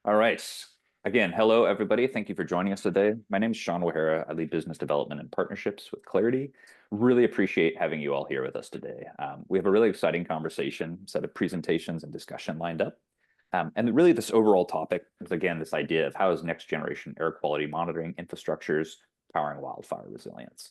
All right. Again, hello, everybody. Thank you for joining us today. My name is Sean O'Hara. I lead business development and partnerships with Clarity. Really appreciate having you all here with us today. We have a really exciting conversation, set of presentations and discussion lined up. And really this overall topic is, again, this idea of how is next generation air quality monitoring infrastructures powering wildfire resilience.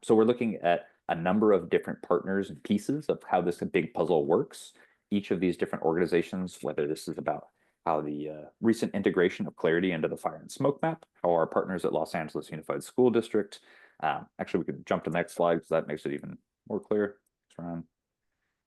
So we're looking at a number of different partners and pieces of how this big puzzle works. Each of these different organizations, whether this is about how the recent integration of Clarity into the fire and smoke map, how our partners at Los Angeles Unified School District, actually we could jump to the next slide because that makes it even more clear.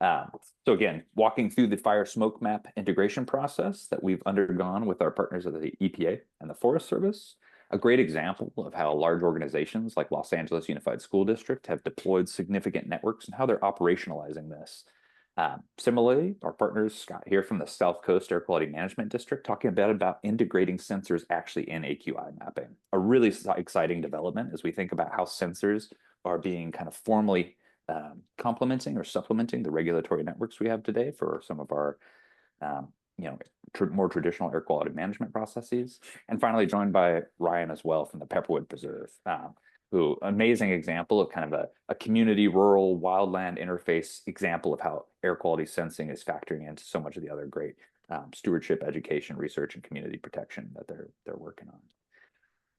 So again, walking through the fire smoke map integration process that we've undergone with our partners at the EPA and the Forest Service, a great example of how large organizations like Los Angeles Unified School District have deployed significant networks and how they're operationalizing this. Similarly, our partners, Scott here from the South Coast Air Quality Management District, talking about integrating sensors actually in AQI mapping. A really exciting development as we think about how sensors are being kind of formally complementing or supplementing the regulatory networks we have today for some of our more traditional air quality management processes. And finally, joined by Ryan as well from the Pepperwood Preserve, who amazing example of kind of a community rural wildland interface example of how air quality sensing is factoring into so much of the other great stewardship, education, research, and community protection that they're working on.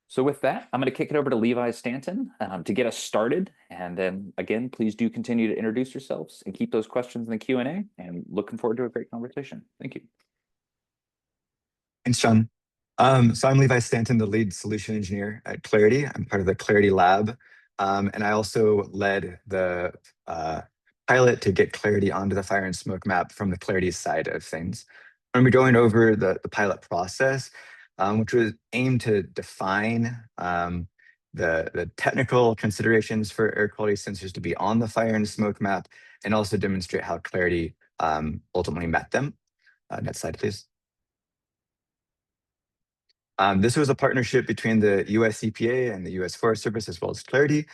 So with that, I'm going to kick it over to Levi Stanton to get us started. And then again, please do continue to introduce yourselves and keep those questions in the Q&A, and looking forward to a great conversation. Thank you. Thanks, John. So I'm Levi Stanton, the lead solution engineer at Clarity. I'm part of the Clarity Lab. And I also led the pilot to get Clarity onto the fire and smoke map from the Clarity side of things. I'm going to be going over the pilot process, which was aimed to define the technical considerations for air quality sensors to be on the fire and smoke map, and also demonstrate how Clarity ultimately met them. Next slide, please. This was a partnership between the US EPA and the US Forest Service, as well as Clarity,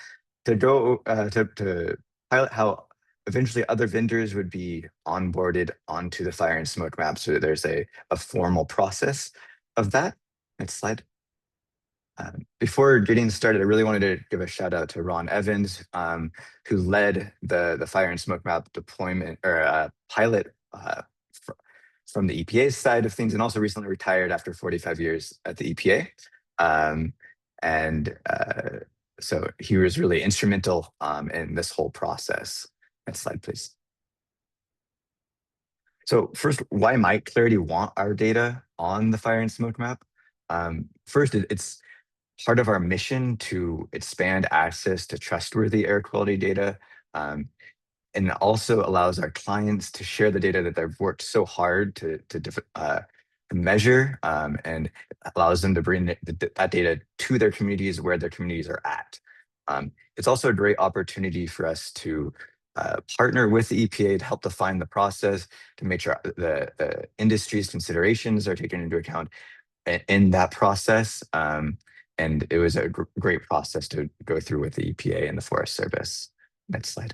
to go to pilot how eventually other vendors would be onboarded onto the fire and smoke map, so that there's a formal process of that. Next slide. Before getting started, I really wanted to give a shout out to Ron Evans, who led the fire and smoke map deployment or pilot from the EPA's side of things, and also recently retired after 45 years at the EPA. So he was really instrumental in this whole process. Next slide, please. So first, why might Clarity want our data on the fire and smoke map? First, it's part of our mission to expand access to trustworthy air quality data, and also allows our clients to share the data that they've worked so hard to measure, and allows them to bring that data to their communities where their communities are at. It's also a great opportunity for us to partner with the EPA to help define the process, to make sure the industry's considerations are taken into account in that process. And it was a great process to go through with the EPA and the Forest Service. Next slide.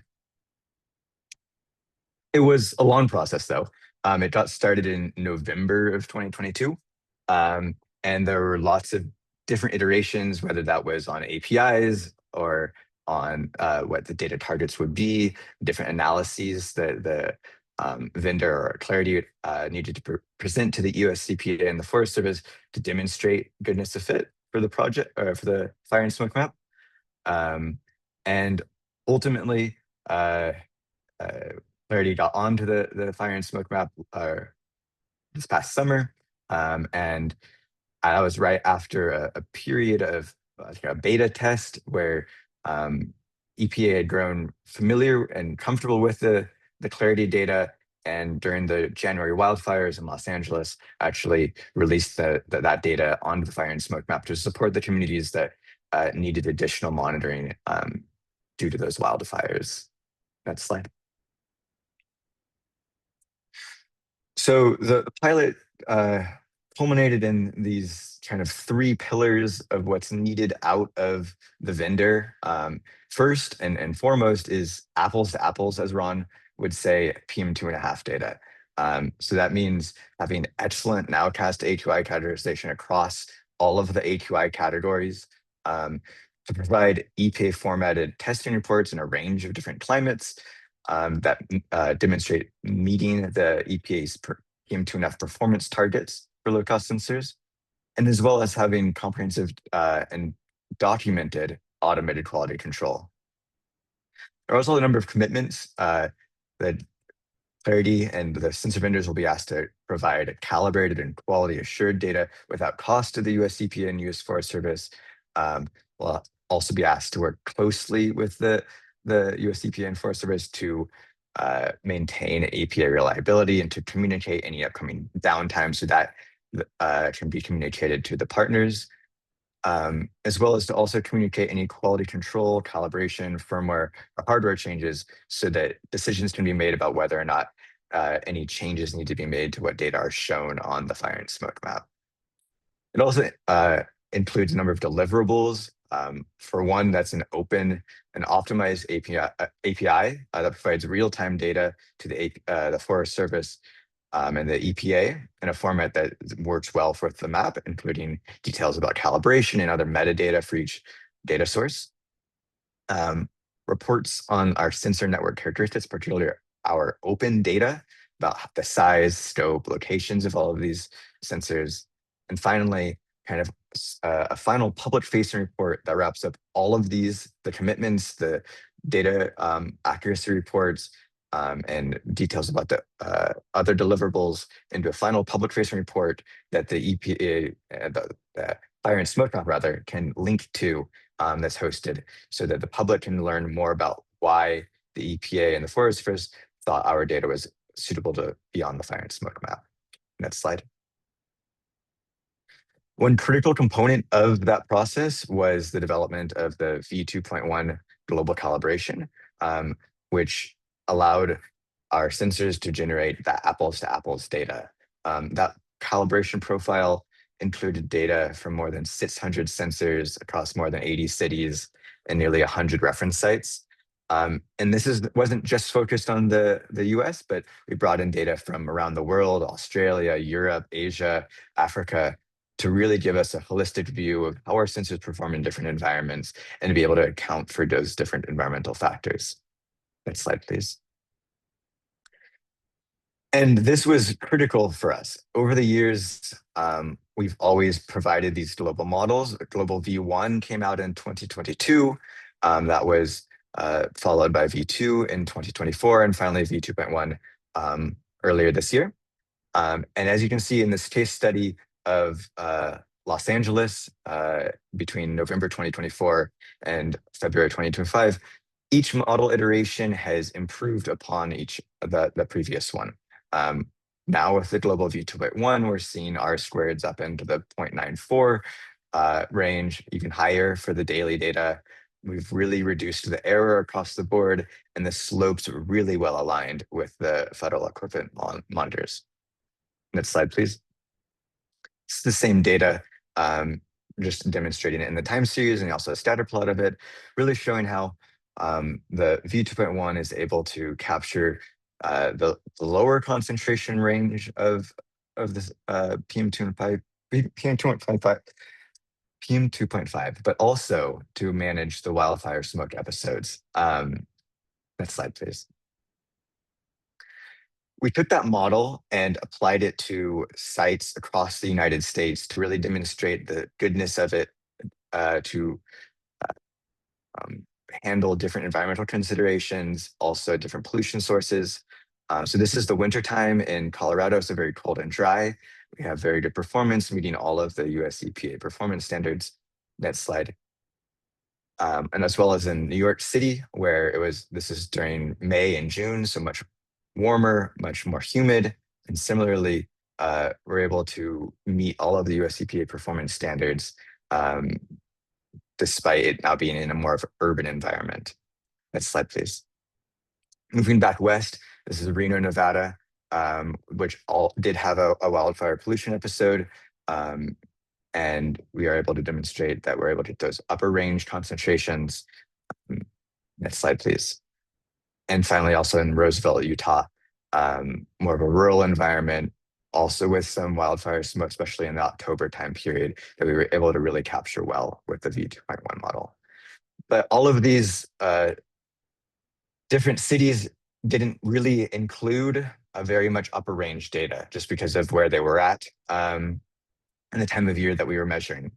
It was a long process, though. It got started in November of 2022, and there were lots of different iterations, whether that was on APIs or on what the data targets would be, different analyses that the vendor or Clarity needed to present to the US EPA and the Forest Service to demonstrate goodness of fit for the project, or for the fire and smoke map. And ultimately, Clarity got onto the fire and smoke map this past summer, and I was right after a period of a beta test where EPA had grown familiar and comfortable with the Clarity data, and during the January wildfires in Los Angeles, actually released that data onto the fire and smoke map to support the communities that needed additional monitoring due to those wildfires. Next slide. So the pilot culminated in these kind of three pillars of what's needed out of the vendor. First and foremost is apples to apples, as Ron would say, PM2.5 data. So that means having excellent nowcast AQI categorization across all of the AQI categories, to provide EPA formatted testing reports in a range of different climates, that demonstrate meeting the EPA's PM2.5 performance targets for low cost sensors, and as well as having comprehensive and documented automated quality control. There are also a number of commitments that Clarity and the sensor vendors will be asked to provide calibrated and quality assured data without cost to the US EPA and US Forest Service. Will also be asked to work closely with the US EPA and Forest Service to maintain APA reliability and to communicate any upcoming downtime so that can be communicated to the partners, as well as to also communicate any quality control, calibration, firmware, or hardware changes so that decisions can be made about whether or not any changes need to be made to what data are shown on the fire and smoke map. It also includes a number of deliverables. For one, that's an open and optimized API that provides real-time data to the Forest Service and the EPA in a format that works well with the map, including details about calibration and other metadata for each data source. Reports on our sensor network characteristics, particularly our open data about the size, scope, locations of all of these sensors. And finally, kind of a final public facing report that wraps up all of these, the commitments, the data accuracy reports, and details about the other deliverables into a final public facing report that the EPA, the fire and smoke map rather, can link to, that's hosted so that the public can learn more about why the EPA and the Forest Service thought our data was suitable to be on the fire and smoke map. Next slide. One critical component of that process was the development of the V2.1 global calibration, which allowed our sensors to generate that apples to apples data. That calibration profile included data from more than 600 sensors across more than 80 cities and nearly 100 reference sites. And this wasn't just focused on the US, but we brought in data from around the world, Australia, Europe, Asia, Africa, to really give us a holistic view of how our sensors perform in different environments and to be able to account for those different environmental factors. Next slide, please. And this was critical for us. Over the years, we've always provided these global models. Global V1 came out in 2022. That was followed by V2 in 2024, and finally V2.1 earlier this year. And as you can see in this case study of Los Angeles between November 2024 and February 2025, each model iteration has improved upon the previous one. Now with the global V2.1, we're seeing R squareds up into the 0.94 range, even higher for the daily data. We've really reduced the error across the board, and the slopes are really well aligned with the federal equivalent monitors. Next slide, please. It's the same data, just demonstrating it in the time series and also a scatter plot of it, really showing how the V2.1 is able to capture the lower concentration range of this PM2.5, but also to manage the wildfire smoke episodes. Next slide, please. We took that model and applied it to sites across the United States to really demonstrate the goodness of it to handle different environmental considerations, also different pollution sources. So this is the wintertime in Colorado, so very cold and dry. We have very good performance, meeting all of the US EPA performance standards. Next slide. And as well as in New York City, where this is during May and June, so much warmer, much more humid. And similarly, we're able to meet all of the US EPA performance standards despite it now being in a more of an urban environment. Next slide, please. Moving back west, this is Reno, Nevada, which did have a wildfire pollution episode. And we are able to demonstrate that we're able to hit those upper range concentrations. Next slide, please. And finally, also in Roosevelt, Utah, more of a rural environment, also with some wildfire smoke, especially in the October time period, that we were able to really capture well with the V2.1 model. But all of these different cities didn't really include a very much upper range data just because of where they were at and the time of year that we were measuring.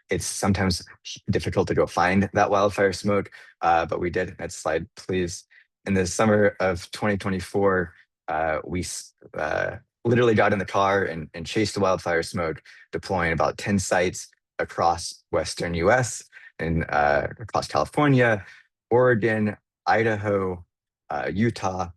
It's sometimes difficult to go find that wildfire smoke, but we did. Next slide, please. In the summer of 2024, we literally got in the car and chased the wildfire smoke, deploying about 10 sites across Western US and across California, Oregon, Idaho, Utah.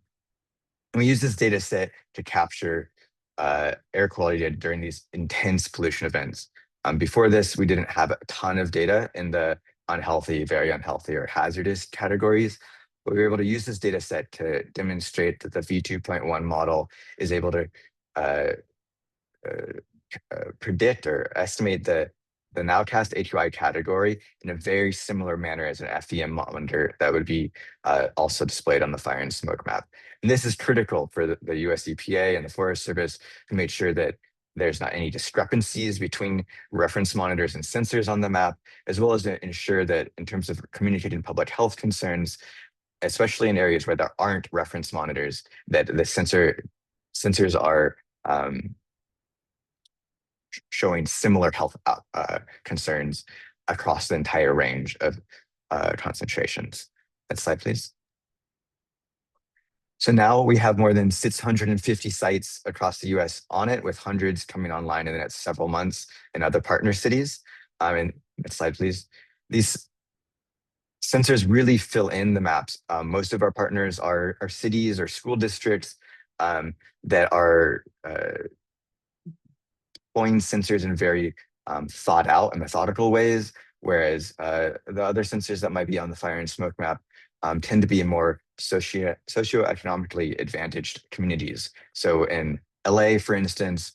And we use this data set to capture air quality data during these intense pollution events. Before this, we didn't have a ton of data in the unhealthy, very unhealthy, or hazardous categories. But we were able to use this data set to demonstrate that the V2.1 model is able to predict or estimate the nowcast AQI category in a very similar manner as an FEM monitor that would be also displayed on the fire and smoke map. And this is critical for the US EPA and the Forest Service to make sure that there's not any discrepancies between reference monitors and sensors on the map, as well as to ensure that in terms of communicating public health concerns, especially in areas where there aren't reference monitors, that the sensors are showing similar health concerns across the entire range of concentrations. Next slide, please. So now we have more than 650 sites across the US on it, with hundreds coming online in the next several months in other partner cities. And next slide, please. These sensors really fill in the maps. Most of our partners are cities or school districts that are deploying sensors in very thought out and methodical ways, whereas the other sensors that might be on the fire and smoke map tend to be in more socioeconomically advantaged communities. So in LA, for instance,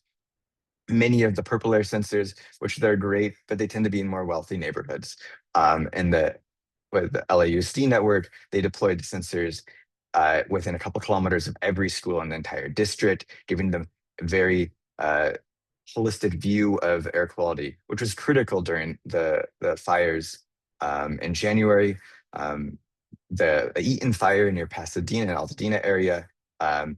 many of the purple air sensors, which they're great, but they tend to be in more wealthy neighborhoods. With the LAUSD network, they deployed the sensors within a couple kilometers of every school in the entire district, giving them very holistic view of air quality, which was critical during the fires in January. The Eaton fire near Pasadena and Altadena area had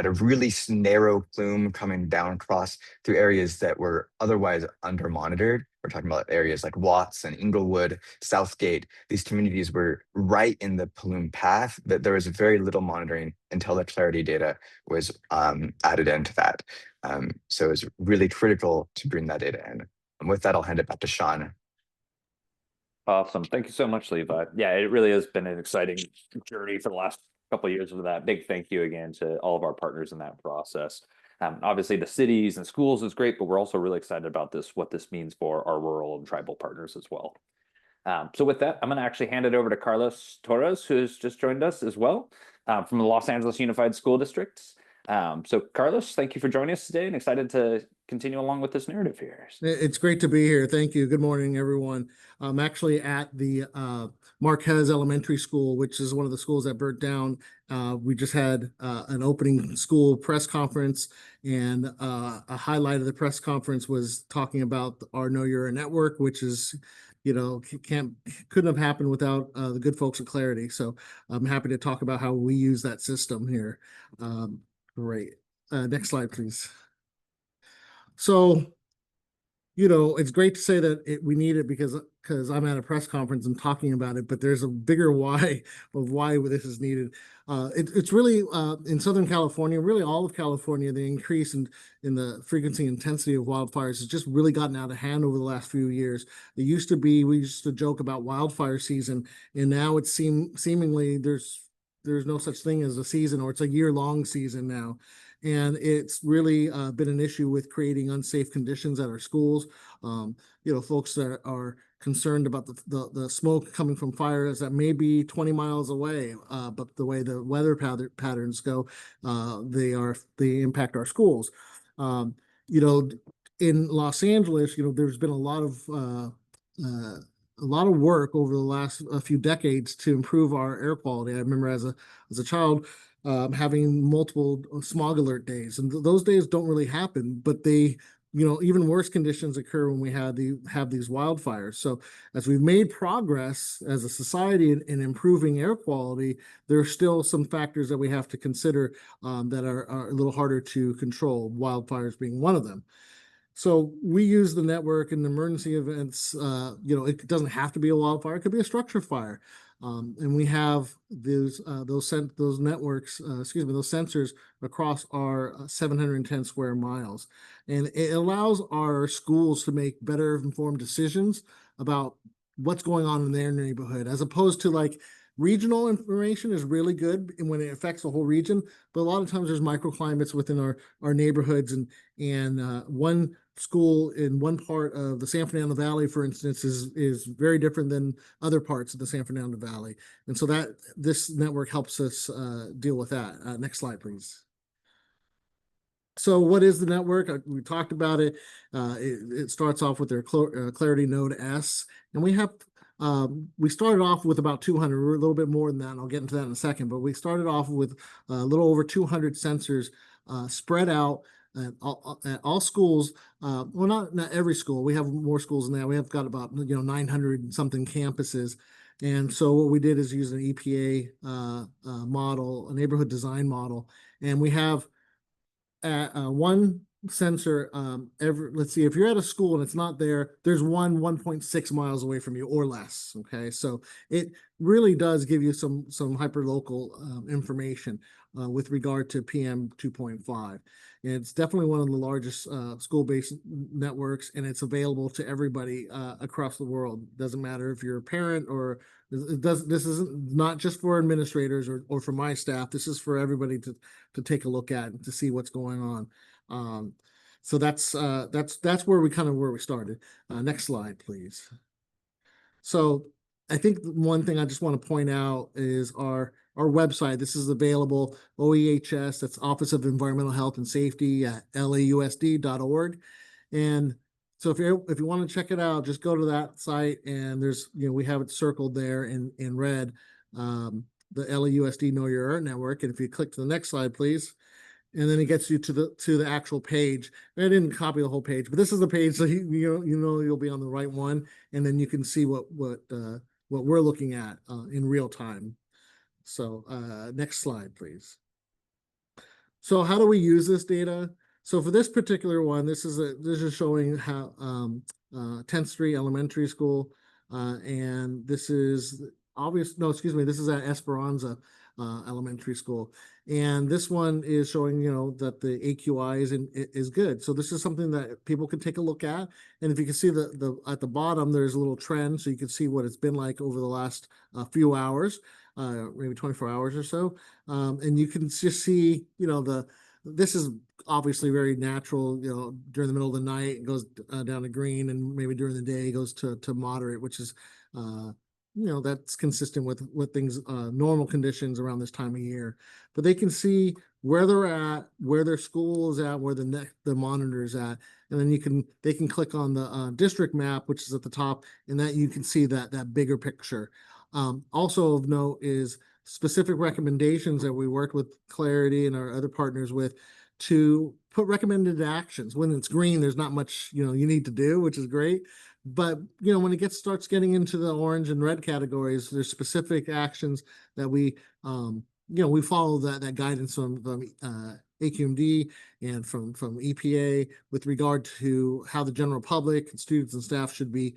a really narrow plume coming down across through areas that were otherwise under monitored. We're talking about areas like Watts and Inglewood, Southgate. These communities were right in the plume path, but there was very little monitoring until the clarity data was added into that. So it was really critical to bring that data in. And with that, I'll hand it back to Sean. Awesome. Thank you so much, Levi. Yeah, it really has been an exciting journey for the last couple of years of that. Big thank you again to all of our partners in that process. Obviously, the cities and schools is great, but we're also really excited about what this means for our rural and tribal partners as well. So with that, I'm going to actually hand it over to Carlos Torres, who has just joined us as well from the Los Angeles Unified School Districts. So Carlos, thank you for joining us today and excited to continue along with this narrative here. It's great to be here. Thank you. Good morning, everyone. I'm actually at the Marquez Elementary School, which is one of the schools that burnt down. We just had an opening school press conference, and a highlight of the press conference was talking about our Know Your Network, which is, couldn't have happened without the good folks at Clarity. So I'm happy to talk about how we use that system here. Great. Next slide, please. So, it's great to say that we need it because I'm at a press conference and talking about it, but there's a bigger why of why this is needed. It's really in Southern California, really all of California, the increase in the frequency and intensity of wildfires has just really gotten out of hand over the last few years. We used to joke about wildfire season, and now it's seemingly there's no such thing as a season, or it's a year-long season now. And it's really been an issue with creating unsafe conditions at our schools. Folks that are concerned about the smoke coming from fires that may be 20 miles away, but the way the weather patterns go, they impact our schools. In Los Angeles, there's been a lot of work over the last few decades to improve our air quality. I remember as a child, having multiple smog alert days, and those days don't really happen, but they, even worse conditions occur when we have these wildfires. So as we've made progress as a society in improving air quality, there are still some factors that we have to consider that are a little harder to control, wildfires being one of them. So we use the network in emergency events. It doesn't have to be a wildfire; it could be a structure fire, and we have those networks. Those sensors across our 710 square miles, and it allows our schools to make better informed decisions about what's going on in their neighborhood, as opposed to like regional information is really good when it affects the whole region, but a lot of times there's microclimates within our neighborhoods, and one school in one part of the San Fernando Valley, for instance, is very different than other parts of the San Fernando Valley. And so that this network helps us deal with that. Next slide, please. So what is the network? We talked about it. It starts off with their Clarity Node S, and we started off with about 200. We're a little bit more than that, and I'll get into that in a second. But we started off with a little over 200 sensors spread out at all schools. Well, not every school. We have more schools than that. We have got about 900 something campuses. And so what we did is use an EPA model, a neighborhood design model, and we have one sensor let's see, if you're at a school and it's not there, there's 1.6 miles away from you or less. Okay, so it really does give you some hyperlocal information with regard to PM 2.5. It's definitely one of the largest school-based networks, and it's available to everybody across the world. Doesn't matter if you're a parent or this isn't not just for administrators or for my staff. This is for everybody to take a look at and to see what's going on. So that's where we started. Next slide, please. So I think one thing I just want to point out is our website. This is available, OEHS, that's Office of Environmental Health and Safety at lausd.org. And so if you want to check it out, just go to that site, and there's, we have it circled there in red, the LAUSD Know Your Earth Network. And if you click to the next slide, please, and then it gets you to the actual page. I didn't copy the whole page, but this is the page, so you'll be on the right one, and then you can see what we're looking at in real time. So next slide, please. So how do we use this data? So for this particular one, this is showing how 10th Street Elementary School, and this is this is at Esperanza Elementary School, and this one is showing that the AQI is good. So this is something that people can take a look at, and if you can see at the bottom, there's a little trend, so you can see what it's been like over the last few hours, maybe 24 hours or so, and you can just see this is obviously very natural. During the middle of the night, it goes down to green, and maybe during the day it goes to moderate, which is that's consistent with things, normal conditions around this time of year. But they can see where they're at, where their school is at, where the monitor is at, and then they can click on the district map, which is at the top, and that you can see that bigger picture. Also of note is specific recommendations that we worked with Clarity and our other partners with to put recommended actions. When it's green, there's not much you need to do, which is great. But when it starts getting into the orange and red categories, there's specific actions that we follow that guidance from AQMD and from EPA with regard to how the general public and students and staff should be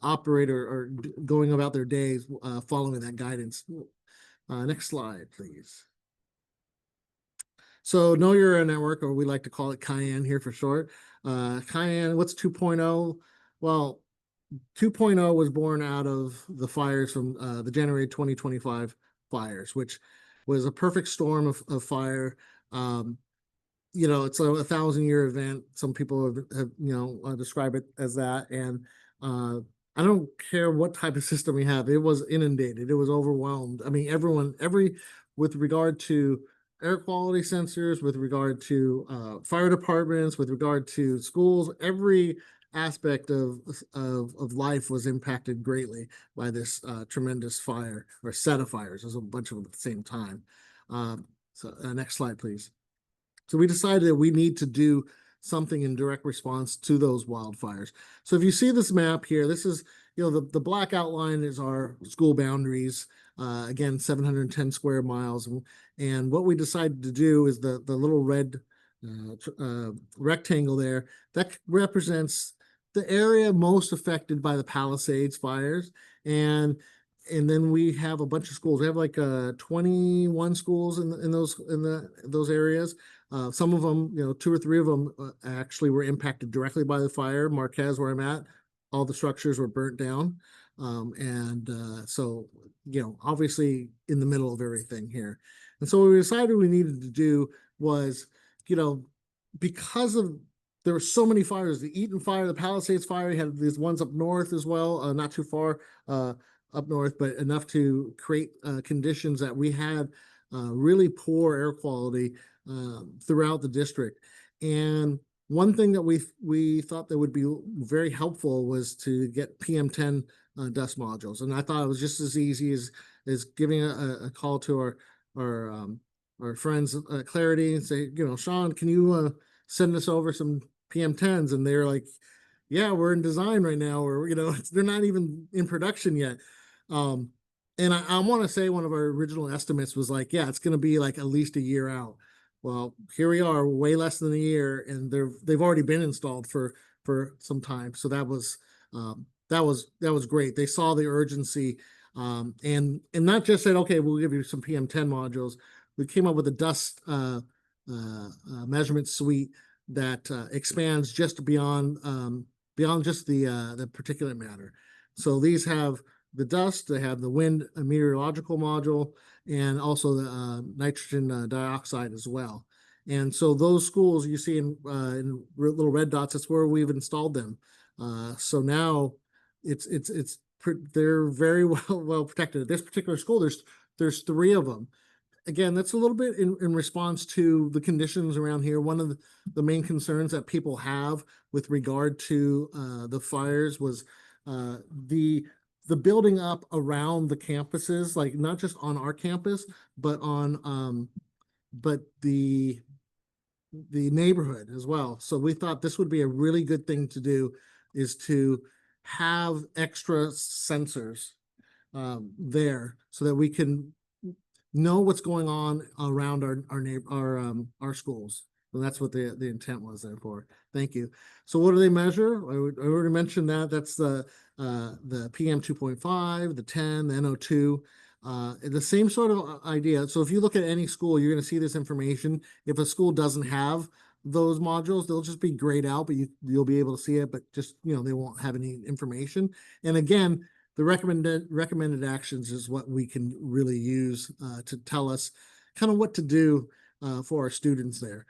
operate or going about their days following that guidance. Next slide, please. So Know Your Earth Network, or we like to call it Cayenne here for short. Cayenne, what's 2.0? Well, 2.0 was born out of the fires from the January 2025 fires, which was a perfect storm of fire. It's a 1,000-year event. Some people have described it as that. And I don't care what type of system we have. It was inundated. It was overwhelmed. I mean, with regard to air quality sensors, with regard to fire departments, with regard to schools, every aspect of life was impacted greatly by this tremendous fire, or set of fires. There's a bunch of them at the same time. Next slide, please. So we decided that we need to do something in direct response to those wildfires. So if you see this map here, this is, the black outline is our school boundaries. Again, 710 square miles. And what we decided to do is the little red rectangle there, that represents the area most affected by the Palisades fires. And then we have a bunch of schools. We have like 21 schools in those areas. Some of them, 2 or 3 of them actually were impacted directly by the fire. Marquez, where I'm at, all the structures were burnt down. So, obviously in the middle of everything here. And so what we decided we needed to do was, because there were so many fires, the Eaton fire, the Palisades fire, you had these ones up north as well, not too far up north, but enough to create conditions that we had really poor air quality throughout the district. And one thing that we thought that would be very helpful was to get PM10 dust modules. And I thought it was just as easy as giving a call to our friends at Clarity and say, Sean, can you send us over some PM10s? And they're like, yeah, we're in design right now, or they're not even in production yet. And I want to say one of our original estimates was like, yeah, it's going to be like at least a year out. Well, here we are, way less than a year, and they've already been installed for some time. So that was great. They saw the urgency, and not just said, okay, we'll give you some PM10 modules. We came up with a dust measurement suite that expands just beyond just the particulate matter. So these have the dust, they have the wind meteorological module, and also the nitrogen dioxide as well. And so those schools you see in little red dots, that's where we've installed them. So now they're very well protected. At this particular school, there's 3 of them. Again, that's a little bit in response to the conditions around here. One of the main concerns that people have with regard to the fires was the building up around the campuses, like not just on our campus, but on but the neighborhood as well. So we thought this would be a really good thing to do, is to have extra sensors there so that we can know what's going on around our schools. And that's what the intent was there for. Thank you. So what do they measure? I already mentioned that. That's the PM 2.5, the 10, the NO2. The same sort of idea. So if you look at any school, you're going to see this information. If a school doesn't have those modules, they'll just be grayed out, but you'll be able to see it, but just, they won't have any information. And again, the recommended actions is what we can really use to tell us kind of what to do for our students there.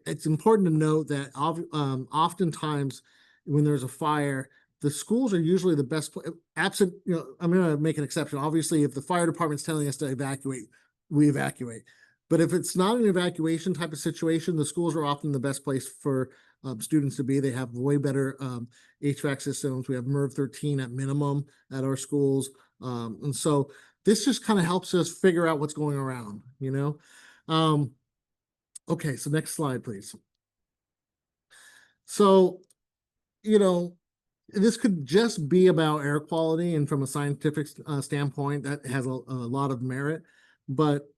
It's important to note that oftentimes when there's a fire, the schools are usually the best absent, I'm going to make an exception. Obviously, if the fire department's telling us to evacuate, we evacuate. But if it's not an evacuation type of situation, the schools are often the best place for students to be. They have way better HVAC systems. We have MERV 13 at minimum at our schools. And so this just kind of helps us figure out what's going around, Okay, so next slide, please. So, this could just be about air quality, and from a scientific standpoint, that has a lot of merit. But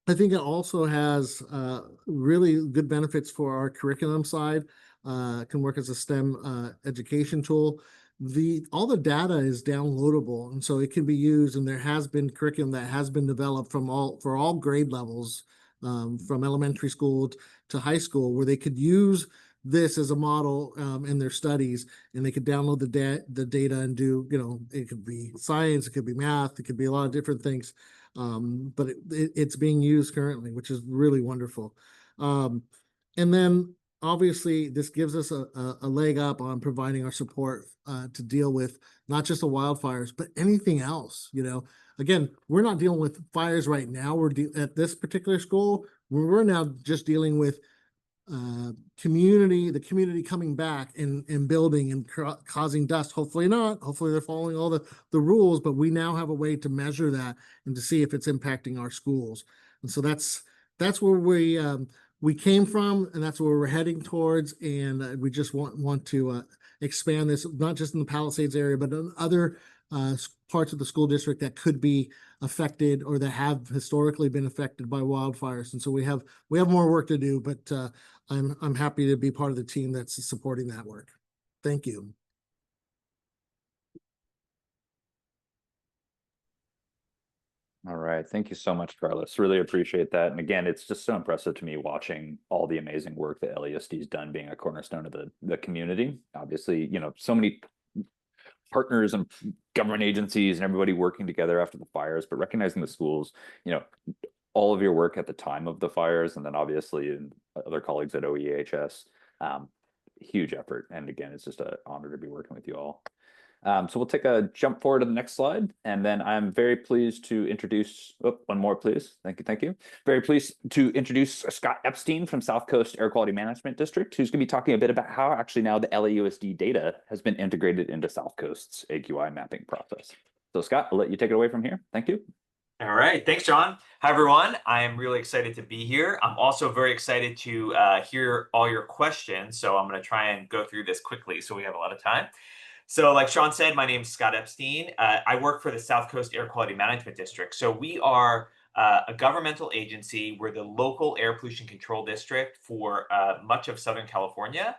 I think it also has really good benefits for our curriculum side. Can work as a STEM education tool. All the data is downloadable, and so it can be used. And there has been curriculum that has been developed for all grade levels, from elementary school to high school, where they could use this as a model in their studies, and they could download the data and do, it could be science, it could be math, it could be a lot of different things. But it's being used currently, which is really wonderful. And then obviously this gives us a leg up on providing our support to deal with not just the wildfires, but anything else. Again, we're not dealing with fires right now. At this particular school, we're now just dealing with the community coming back and building and causing dust. Hopefully not. Hopefully they're following all the rules, but we now have a way to measure that and to see if it's impacting our schools. And so that's where we came from, and that's where we're heading towards. And we just want to expand this, not just in the Palisades area, but in other parts of the school district that could be affected or that have historically been affected by wildfires. And so we have more work to do, but I'm happy to be part of the team that's supporting that work. Thank you. All right. Thank you so much, Carlos. Really appreciate that. And again, it's just so impressive to me watching all the amazing work that LESD's done, being a cornerstone of the community. Obviously, so many partners and government agencies and everybody working together after the fires, but recognizing the schools, all of your work at the time of the fires, and then obviously and other colleagues at OEHS, huge effort. And again, it's just an honor to be working with you all. So we'll take a jump forward to the next slide. And then I'm very pleased to introduce, one more, please. Thank you. Very pleased to introduce Scott Epstein from South Coast Air Quality Management District, who's going to be talking a bit about how actually now the LAUSD data has been integrated into South Coast's AQI mapping process. So Scott, I'll let you take it away from here. Thank you. All right. Thanks, John. Hi, everyone. I am really excited to be here. I'm also very excited to hear all your questions. So I'm going to try and go through this quickly so we have a lot of time. So like Sean said, my name is Scott Epstein. I work for the South Coast Air Quality Management District. So we are a governmental agency. We're the local air pollution control district for much of Southern California.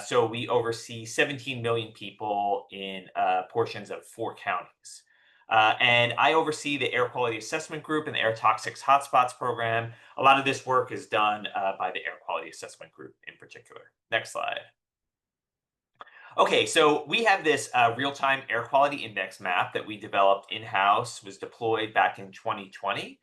So we oversee 17 million people in portions of 4 counties. And I oversee the Air Quality Assessment Group and the Air Toxics Hotspots program. A lot of this work is done by the Air Quality Assessment Group in particular. Next slide. Okay, so we have this real-time air quality index map that we developed in-house, was deployed back in 2020.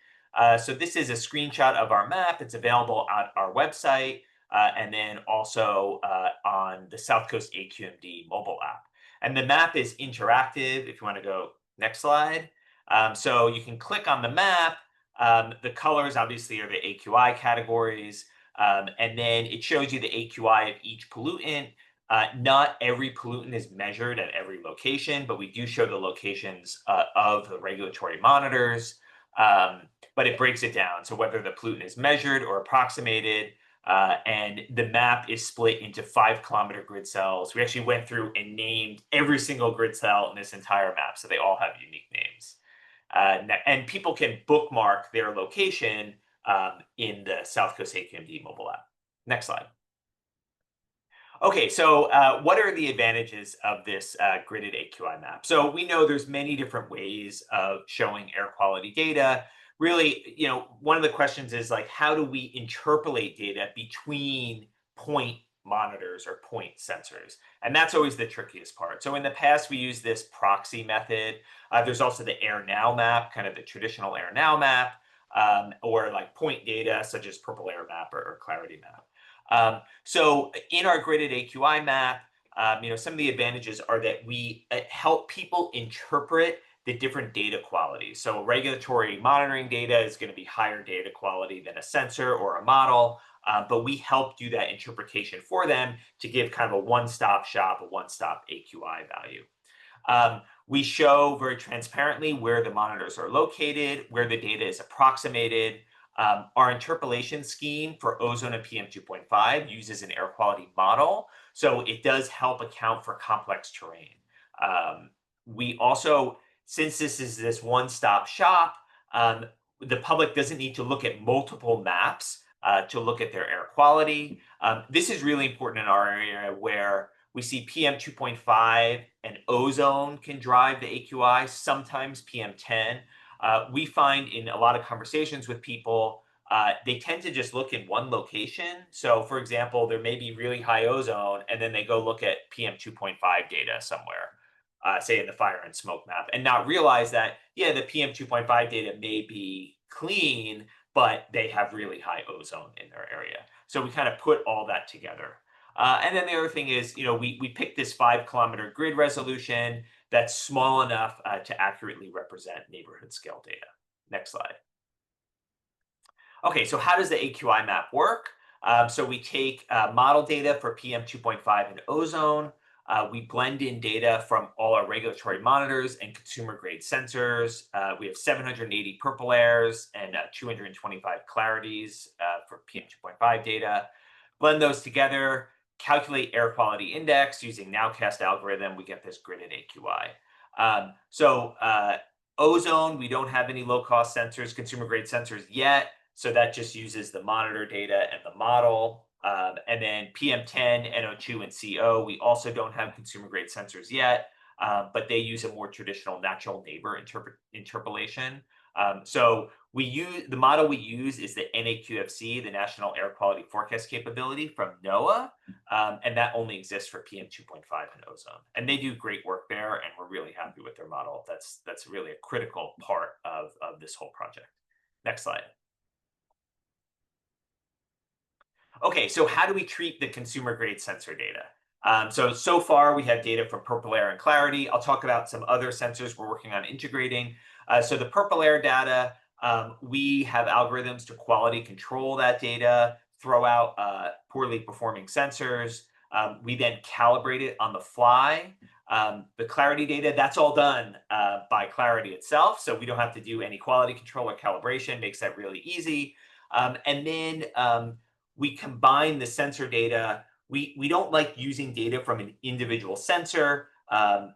So this is a screenshot of our map. It's available at our website and then also on the South Coast AQMD mobile app. And the map is interactive. If you want to go next slide. So you can click on the map. The colors obviously are the AQI categories. And then it shows you the AQI of each pollutant. Not every pollutant is measured at every location, but we do show the locations of the regulatory monitors, but it breaks it down. So whether the pollutant is measured or approximated, and the map is split into 5-kilometer grid cells. We actually went through and named every single grid cell in this entire map, so they all have unique names. And people can bookmark their location in the South Coast AQMD mobile app. Next slide. Okay, so what are the advantages of this gridded AQI map? So we know there's many different ways of showing air quality data. Really, one of the questions is like, how do we interpolate data between point monitors or point sensors? And that's always the trickiest part. So in the past, we used this proxy method. There's also the Air Now map, kind of the traditional Air Now map, or like point data, such as Purple Air Map or Clarity Map. So in our gridded AQI map, some of the advantages are that we help people interpret the different data qualities. So regulatory monitoring data is going to be higher data quality than a sensor or a model, but we help do that interpretation for them to give kind of a one-stop shop, a one-stop AQI value. We show very transparently where the monitors are located, where the data is approximated. Our interpolation scheme for ozone and PM 2.5 uses an air quality model, so it does help account for complex terrain. We also, since this is this one-stop shop, the public doesn't need to look at multiple maps to look at their air quality. This is really important in our area where we see PM 2.5 and ozone can drive the AQI, sometimes PM 10. We find in a lot of conversations with people, they tend to just look in one location. So for example, there may be really high ozone and then they go look at PM 2.5 data somewhere, say in the fire and smoke map, and not realize that, yeah, the PM 2.5 data may be clean, but they have really high ozone in their area. So we kind of put all that together. And then the other thing is, we picked this 5-kilometer grid resolution that's small enough to accurately represent neighborhood scale data. Next slide. Okay, so how does the AQI map work? So we take model data for PM 2.5 and ozone. We blend in data from all our regulatory monitors and consumer grade sensors. We have 780 purple airs and 225 clarities for PM2.5 data. Blend those together, calculate air quality index using nowcast algorithm. We get this gridded AQI. Ozone, we don't have any low cost sensors, consumer grade sensors yet. So that just uses the monitor data and the model. And then PM10, NO2, and CO, we also don't have consumer grade sensors yet, but they use a more traditional natural neighbor interpolation. So the model we use is the NAQFC, the National Air Quality Forecast capability from NOAA, and that only exists for PM2.5 and ozone. And they do great work there, and we're really happy with their model. That's really a critical part of this whole project. Next slide. Okay, so how do we treat the consumer grade sensor data? So far we have data from purple air and clarity. I'll talk about some other sensors we're working on integrating. So the purple air data, we have algorithms to quality control that data, throw out poorly performing sensors. We then calibrate it on the fly. The clarity data, that's all done by Clarity itself. So we don't have to do any quality control or calibration, makes that really easy. And then we combine the sensor data. We don't like using data from an individual sensor,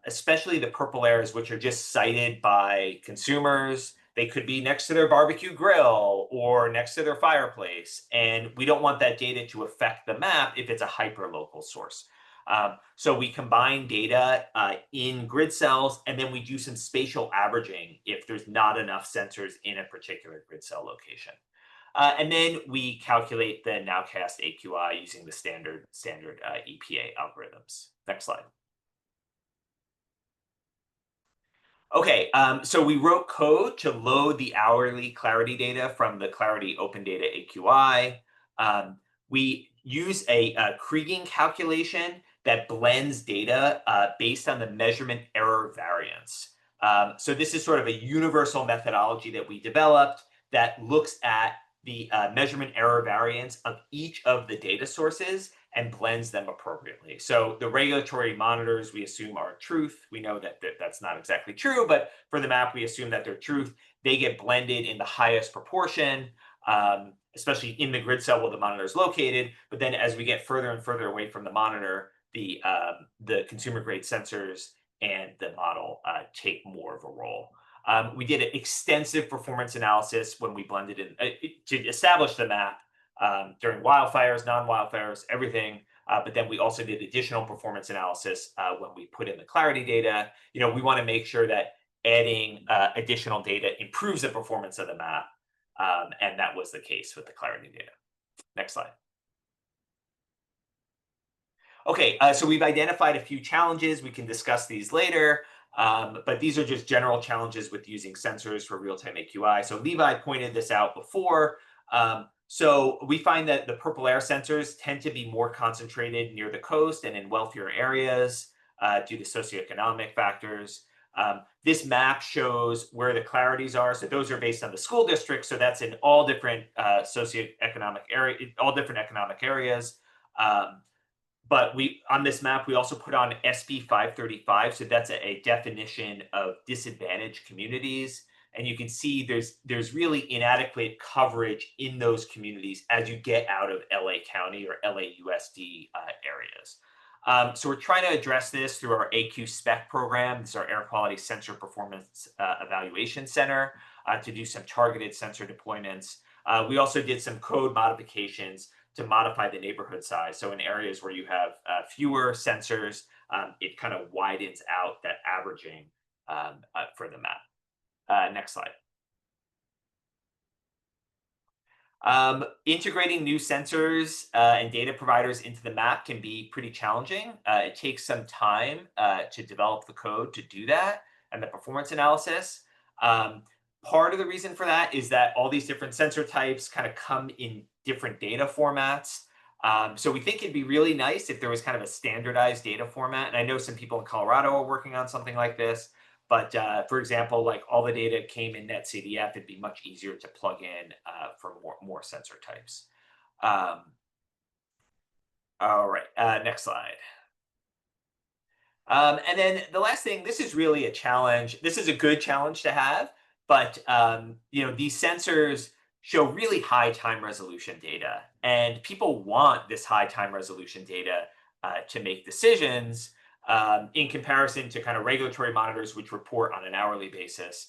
especially the purple airs, which are just cited by consumers. They could be next to their barbecue grill or next to their fireplace. And we don't want that data to affect the map if it's a hyperlocal source. So we combine data in grid cells, and then we do some spatial averaging if there's not enough sensors in a particular grid cell location. And then we calculate the nowcast AQI using the standard EPA algorithms. Next slide. Okay, so we wrote code to load the hourly clarity data from the Clarity Open Data AQI. We use a Kriging calculation that blends data based on the measurement error variance. So this is sort of a universal methodology that we developed that looks at the measurement error variance of each of the data sources and blends them appropriately. So the regulatory monitors we assume are truth. We know that that's not exactly true, but for the map, we assume that they're truth. They get blended in the highest proportion, especially in the grid cell where the monitor is located. But then as we get further and further away from the monitor, the consumer grade sensors and the model take more of a role. We did an extensive performance analysis when we blended in to establish the map during wildfires, non-wildfires, everything. But then we also did additional performance analysis when we put in the clarity data. We want to make sure that adding additional data improves the performance of the map. And that was the case with the clarity data. Next slide. Okay, so we've identified a few challenges. We can discuss these later. But these are just general challenges with using sensors for real-time AQI. So Levi pointed this out before. So we find that the purple air sensors tend to be more concentrated near the coast and in wealthier areas due to socioeconomic factors. This map shows where the clarities are. So those are based on the school district. So that's in all different socioeconomic area, all different economic areas. But on this map, we also put on SB 535. So that's a definition of disadvantaged communities. And you can see there's really inadequate coverage in those communities as you get out of LA County or LAUSD areas. So we're trying to address this through our AQ spec program. This is our Air Quality Sensor Performance Evaluation Center to do some targeted sensor deployments. We also did some code modifications to modify the neighborhood size. So in areas where you have fewer sensors, it kind of widens out that averaging for the map. Next slide. Integrating new sensors and data providers into the map can be pretty challenging. It takes some time to develop the code to do that and the performance analysis. Part of the reason for that is that all these different sensor types kind of come in different data formats. So we think it'd be really nice if there was kind of a standardized data format. And I know some people in Colorado are working on something like this. But for example, like all the data came in NetCDF, it'd be much easier to plug in for more sensor types. All right, next slide. And then the last thing, this is really a challenge. This is a good challenge to have, but these sensors show really high time resolution data, and people want this high time resolution data to make decisions in comparison to kind of regulatory monitors, which report on an hourly basis.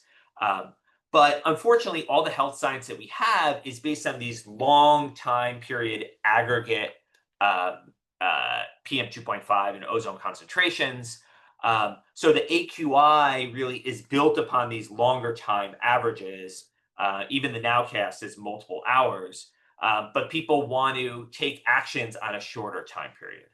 But unfortunately, all the health science that we have is based on these long time period aggregate PM 2.5 and ozone concentrations. So the AQI really is built upon these longer time averages. Even the nowcast is multiple hours, but people want to take actions on a shorter time period.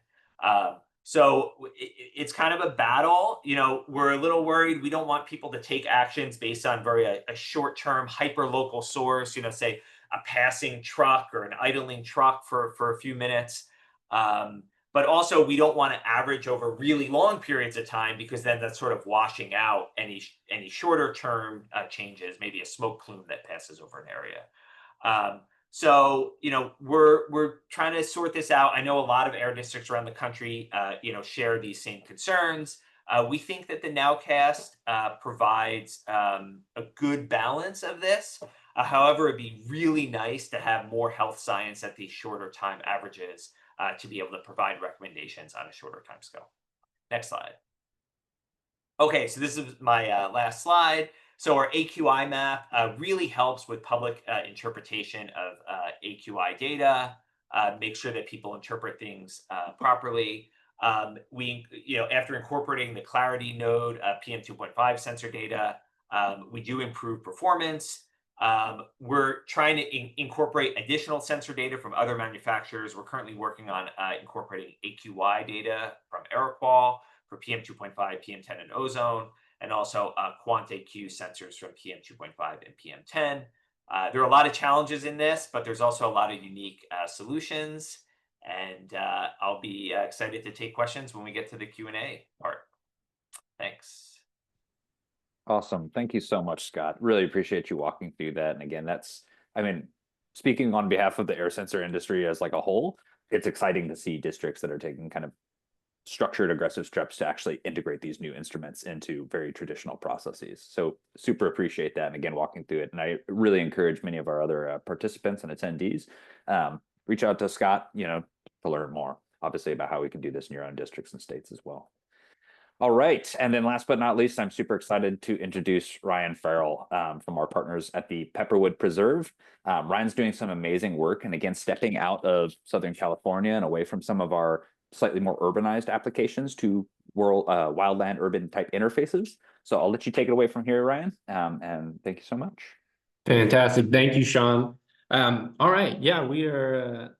So it's kind of a battle. We're a little worried. We don't want people to take actions based on a short-term hyper-local source, say a passing truck or an idling truck for a few minutes. But also we don't want to average over really long periods of time, because then that's sort of washing out any shorter term changes, maybe a smoke plume that passes over an area. So we're trying to sort this out. I know a lot of air districts around the country share these same concerns. We think that the nowcast provides a good balance of this. However, it'd be really nice to have more health science at these shorter time averages to be able to provide recommendations on a shorter time scale. Next slide. Okay, so this is my last slide. So our AQI map really helps with public interpretation of AQI data, make sure that people interpret things properly. We, after incorporating the Clarity node PM 2.5 sensor data, we do improve performance. We're trying to incorporate additional sensor data from other manufacturers. We're currently working on incorporating AQI data from Aeroqual for PM 2.5, PM10, and ozone, and also QuantAQ sensors from PM 2.5 and PM10. There are a lot of challenges in this, but there's also a lot of unique solutions. And I'll be excited to take questions when we get to the Q&A part. Thanks. Awesome. Thank you so much, Scott. Really appreciate you walking through that. And again, speaking on behalf of the air sensor industry as like a whole, it's exciting to see districts that are taking kind of structured, aggressive steps to actually integrate these new instruments into very traditional processes. So super appreciate that. And again, walking through it. And I really encourage many of our other participants and attendees, reach out to Scott, to learn more, obviously, about how we can do this in your own districts and states as well. All right. And then last but not least, I'm super excited to introduce Ryan Farrell from our partners at the Pepperwood Preserve. Ryan's doing some amazing work, and again, stepping out of Southern California and away from some of our slightly more urbanized applications to wildland urban type interfaces. So I'll let you take it away from here, Ryan. And thank you so much. Fantastic. Thank you, Sean. All right. Yeah, we are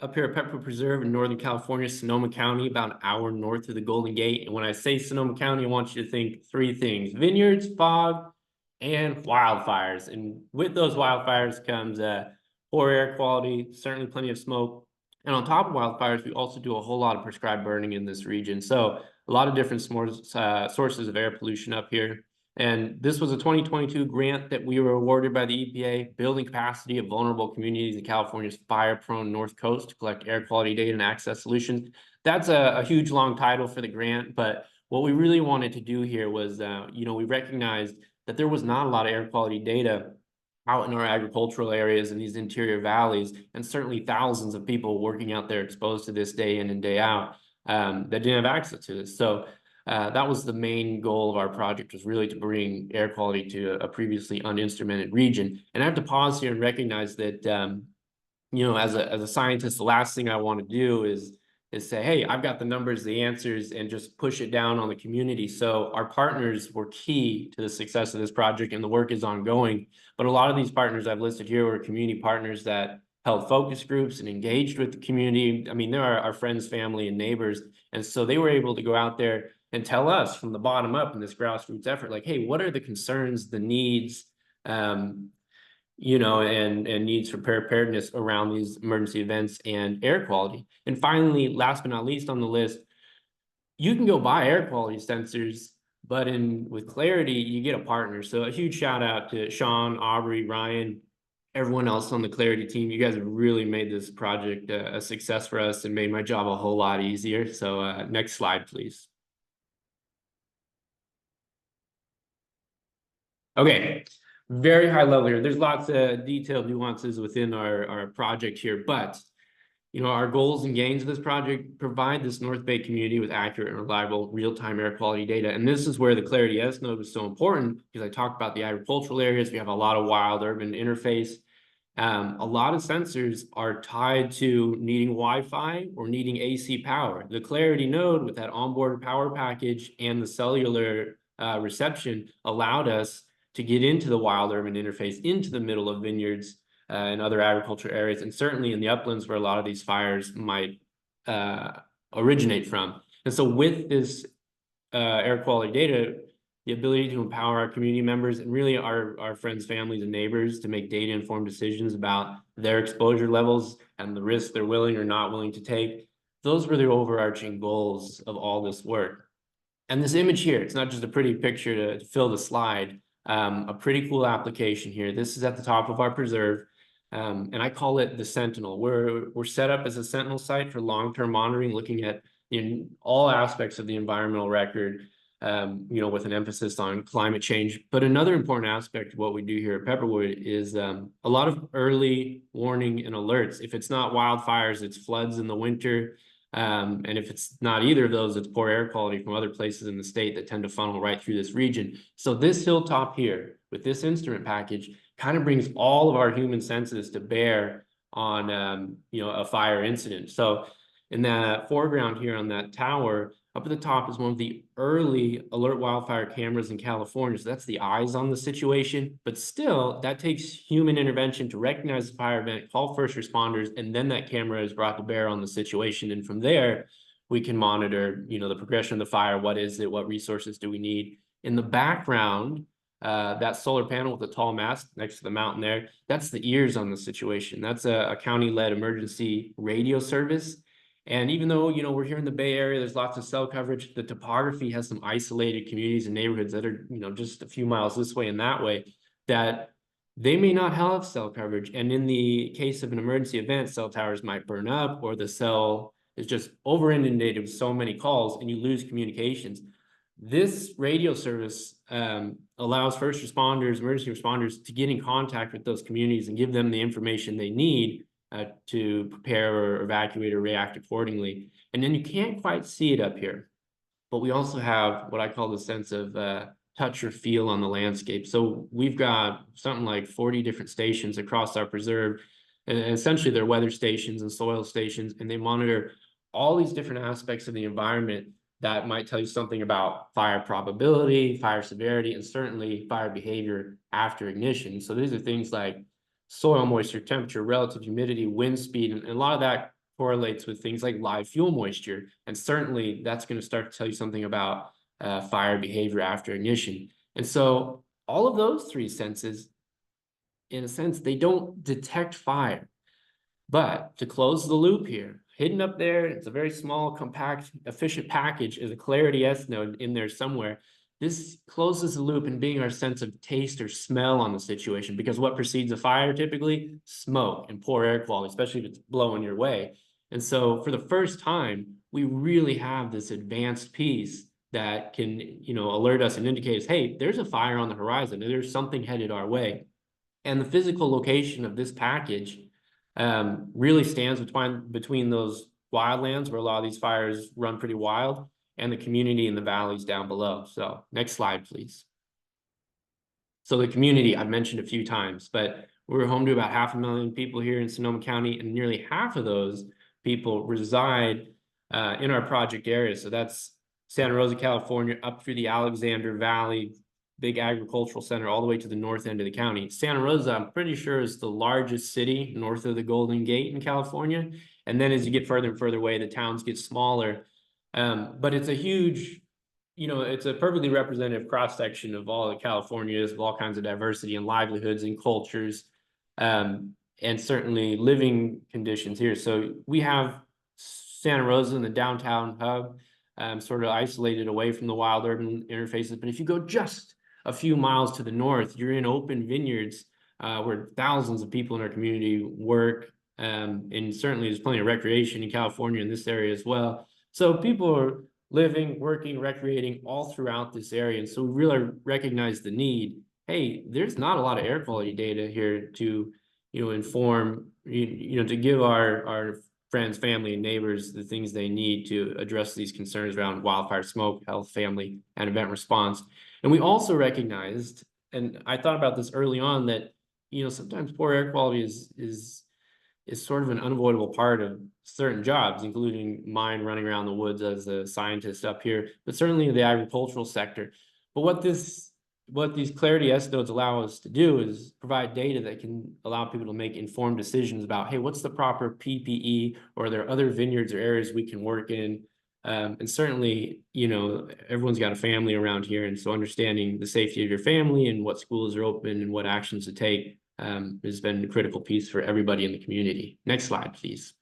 up here at Pepperwood Preserve in Northern California, Sonoma County, about an hour north of the Golden Gate. And when I say Sonoma County, I want you to think three things: vineyards, fog, and wildfires. And with those wildfires comes poor air quality, certainly plenty of smoke. And on top of wildfires, we also do a whole lot of prescribed burning in this region. So a lot of different sources of air pollution up here. And this was a 2022 grant that we were awarded by the EPA, building capacity of vulnerable communities in California's fire-prone North Coast to collect air quality data and access solutions. That's a huge, long title for the grant. But what we really wanted to do here was, we recognized that there was not a lot of air quality data out in our agricultural areas in these interior valleys, and certainly thousands of people working out there exposed to this day in and day out that didn't have access to this. So that was the main goal of our project, was really to bring air quality to a previously uninstrumented region. And I have to pause here and recognize that, as a scientist, the last thing I want to do is say, hey, I've got the numbers, the answers, and just push it down on the community. So our partners were key to the success of this project, and the work is ongoing. But a lot of these partners I've listed here were community partners that held focus groups and engaged with the community. I mean, they're our friends, family, and neighbors. And so they were able to go out there and tell us from the bottom up in this grassroots effort, like, hey, what are the concerns, the needs, and needs for preparedness around these emergency events and air quality. And finally, last but not least on the list, you can go buy air quality sensors, but with Clarity, you get a partner. So a huge shout out to Sean, Aubrey, Ryan, everyone else on the Clarity team. You guys have really made this project a success for us and made my job a whole lot easier. So next slide, please. Okay, very high level here. There's lots of detailed nuances within our project here, but you know, our goals and gains of this project provide this North Bay community with accurate and reliable real-time air quality data. And this is where the Clarity S node is so important, because I talked about the agricultural areas. We have a lot of wild urban interface. A lot of sensors are tied to needing Wi-Fi or needing AC power. The Clarity node with that onboard power package and the cellular reception allowed us to get into the wild urban interface, into the middle of vineyards and other agriculture areas, and certainly in the uplands where a lot of these fires might originate from. And so with this air quality data, the ability to empower our community members and really our friends, families, and neighbors to make data-informed decisions about their exposure levels and the risks they're willing or not willing to take. Those were the overarching goals of all this work. And this image here, it's not just a pretty picture to fill the slide, a pretty cool application here. This is at the top of our preserve. And I call it the Sentinel. We're set up as a Sentinel site for long-term monitoring, looking at all aspects of the environmental record, you know, with an emphasis on climate change. But another important aspect of what we do here at Pepperwood is a lot of early warning and alerts. If it's not wildfires, it's floods in the winter. And if it's not either of those, it's poor air quality from other places in the state that tend to funnel right through this region. So this hilltop here with this instrument package kind of brings all of our human senses to bear on, you know, a fire incident. So in the foreground here on that tower, up at the top is one of the early alert wildfire cameras in California. So that's the eyes on the situation, but still that takes human intervention to recognize the fire event, call first responders, and then that camera is brought to bear on the situation. And from there, we can monitor, you know, the progression of the fire. What is it? What resources do we need? In the background, that solar panel with the tall mast next to the mountain there, that's the ears on the situation. That's a county-led emergency radio service. And even though, you know, we're here in the Bay Area, there's lots of cell coverage, the topography has some isolated communities and neighborhoods that are, you know, just a few miles this way and that way, that they may not have cell coverage. And in the case of an emergency event, cell towers might burn up, or the cell is just over inundated with so many calls and you lose communications. This radio service allows first responders, emergency responders to get in contact with those communities and give them the information they need to prepare or evacuate or react accordingly. And then you can't quite see it up here, but we also have what I call the sense of touch or feel on the landscape. So we've got something like 40 different stations across our preserve, and essentially they're weather stations and soil stations, and they monitor all these different aspects of the environment that might tell you something about fire probability, fire severity, and certainly fire behavior after ignition. So these are things like soil moisture, temperature, relative humidity, wind speed, and a lot of that correlates with things like live fuel moisture. And certainly that's going to start to tell you something about fire behavior after ignition. And so all of those three senses, in a sense, they don't detect fire. But to close the loop here, hidden up there, it's a very small, compact, efficient package, is a Clarity S node in there somewhere. This closes the loop in being our sense of taste or smell on the situation, because what precedes a fire typically? Smoke and poor air quality, especially if it's blowing your way. And so for the first time, we really have this advanced piece that can, you know, alert us and indicate us, hey, there's a fire on the horizon, and there's something headed our way. And the physical location of this package really stands between those wildlands where a lot of these fires run pretty wild, and the community in the valleys down below. So next slide, please. So the community I've mentioned a few times, but we're home to about 500,000 people here in Sonoma County, and nearly half of those people reside in our project area. So that's Santa Rosa, California, up through the Alexander Valley, big agricultural center, all the way to the north end of the county. Santa Rosa, I'm pretty sure, is the largest city north of the Golden Gate in California. And then as you get further and further away, the towns get smaller. But it's a huge, you know, it's a perfectly representative cross-section of all of California, of all kinds of diversity and livelihoods and cultures, and certainly living conditions here. So we have Santa Rosa in the downtown hub, sort of isolated away from the wild urban interfaces. But if you go just a few miles to the north, you're in open vineyards where thousands of people in our community work. And certainly there's plenty of recreation in California in this area as well. So people are living, working, recreating all throughout this area. And so we really recognize the need. hey, there's not a lot of air quality data here to, inform, to give our friends, family, and neighbors the things they need to address these concerns around wildfire smoke, health, family, and event response. And we also recognized, and I thought about this early on, that, sometimes poor air quality is sort of an unavoidable part of certain jobs, including mine running around the woods as a scientist up here, but certainly the agricultural sector. But what these clarity S nodes allow us to do is provide data that can allow people to make informed decisions about, hey, what's the proper PPE, or are there other vineyards or areas we can work in? And certainly, everyone's got a family around here. And so understanding the safety of your family and what schools are open and what actions to take has been a critical piece for everybody in the community. Next slide, please.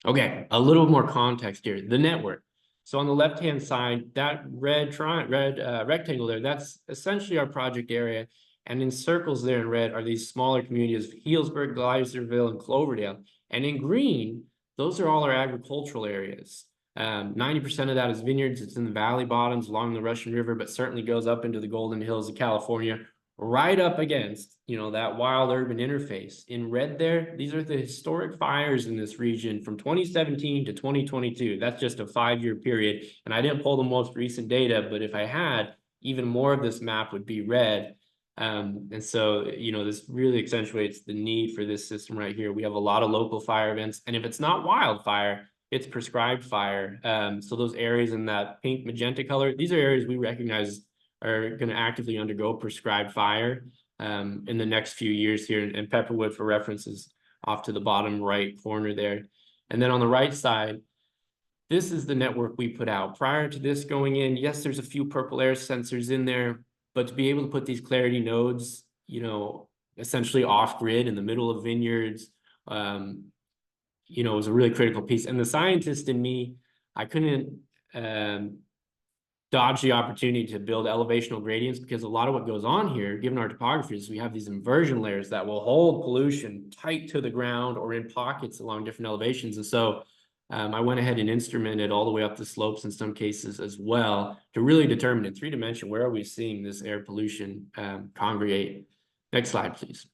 Okay, a little more context here. The network. So on the left-hand side, that red rectangle there, that's essentially our project area. And in circles there in red are these smaller communities, Healdsburg, Geyserville, and Cloverdale. And in green, those are all our agricultural areas. 90% of that is vineyards. It's in the valley bottoms along the Russian River, but certainly goes up into the Golden Hills of California, right up against, that wild urban interface. In red there, these are the historic fires in this region from 2017 to 2022. That's just a 5-year period. And I didn't pull the most recent data, but if I had, even more of this map would be red. And so, this really accentuates the need for this system right here. We have a lot of local fire events, and if it's not wildfire, it's prescribed fire. So those areas in that pink magenta color, these are areas we recognize are going to actively undergo prescribed fire in the next few years here. And Pepperwood, for reference, is off to the bottom right corner there. And then on the right side, this is the network we put out. Prior to this going in, yes, there's a few purple air sensors in there, but to be able to put these clarity nodes, essentially off grid in the middle of vineyards, was a really critical piece. And the scientist in me, I couldn't dodge the opportunity to build elevational gradients, because a lot of what goes on here, given our topography, is we have these inversion layers that will hold pollution tight to the ground or in pockets along different elevations. And so I went ahead and instrumented all the way up the slopes in some cases as well, to really determine in 3D where are we seeing this air pollution congregate. Next slide, please.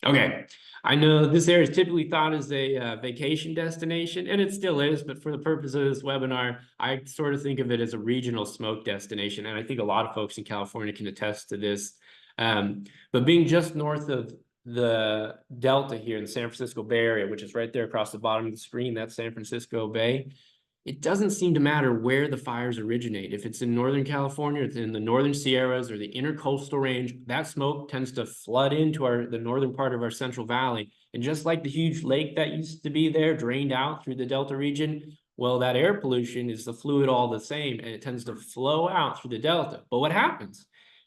Okay, I know this area is typically thought as a vacation destination, and it still is, but for the purpose of this webinar, I sort of think of it as a regional smoke destination, and I think a lot of folks in California can attest to this. But being just north of the Delta here in the San Francisco Bay Area, which is right there across the bottom of the screen, that's San Francisco Bay, it doesn't seem to matter where the fires originate. If it's in Northern California, it's in the Northern Sierras or the intercoastal range, that smoke tends to flood into the northern part of our Central Valley. And just like the huge lake that used to be there, drained out through the Delta region, well, that air pollution is the fluid all the same, and it tends to flow out through the Delta. But what happens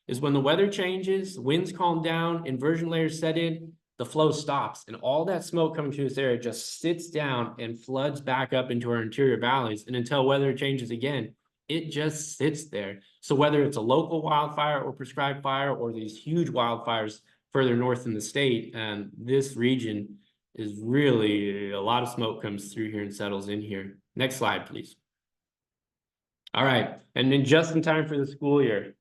is when the weather changes, winds calm down, inversion layers set in, the flow stops, and all that smoke coming through this area just sits down and floods back up into our interior valleys. And until weather changes again, it just sits there. So whether it's a local wildfire or prescribed fire, or these huge wildfires further north in the state, this region is really, a lot of smoke comes through here and settles in here. Next slide, please. All right, and then just in time for the school year,